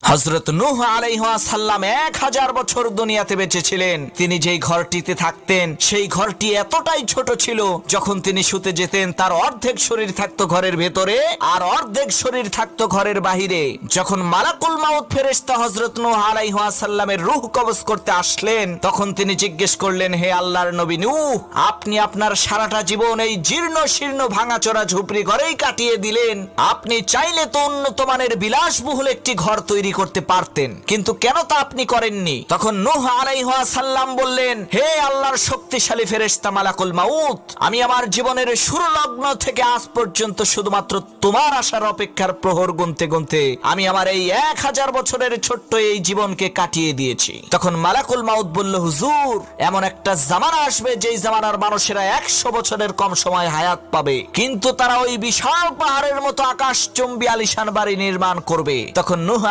হযরত নূহ আলাইহিস সালাম 1000 বছর দুনিয়াতে বেঁচে ছিলেন। তিনি যেই ঘরটিতে থাকতেন সেই ঘরটি এতটাই ছোট ছিল, যখন তিনি শুতে যেতেন তার অর্ধেক শরীর থাকতো ঘরের ভেতরে আর অর্ধেক শরীর থাকতো ঘরের বাহিরে। যখন মালাকুল মাউত ফেরেশতা হযরত নূহ আলাইহিস সালামের রূহ কবজ করতে আসলেন, তখন তিনি জিজ্ঞেস করলেন, হে আল্লাহর নবী নূহ, আপনি আপনার সারাটা জীবন এই জীর্ণ শীর্ণ ভাঙাচোরা ঝুপড়ি ঘরেই কাটিয়ে দিলেন। আপনি চাইলে তো উন্নত মানের বিলাসবহুল একটি ঘর তৈরি করতে পারতেন, কিন্তু কেন তা আপনি করেননি? তখন নূহ আলাইহিস সালাম বললেন, হে আল্লাহর শক্তিশালী ফেরেশতা মালাকুল মাউত, আমি আমার জীবনের শুরু লগ্ন থেকে আজ পর্যন্ত শুধুমাত্র তোমার আসার অপেক্ষার প্রহর গুনতে গুনতে আমি আমার এই 1000 বছরের ছোট্ট এই জীবনকে কাটিয়ে দিয়েছি। তখন মালাকুল মাউত বলল, হুজুর, এমন একটা জামানা আসবে যেই জামানার মানুষেরা 100 বছরের কম সময় হায়াত পাবে, কিন্তু তারা ওই বিশাল পাহাড়ের মতো আকাশচুম্বী আলিশান বাড়ি নির্মাণ করবে। তখন নূহ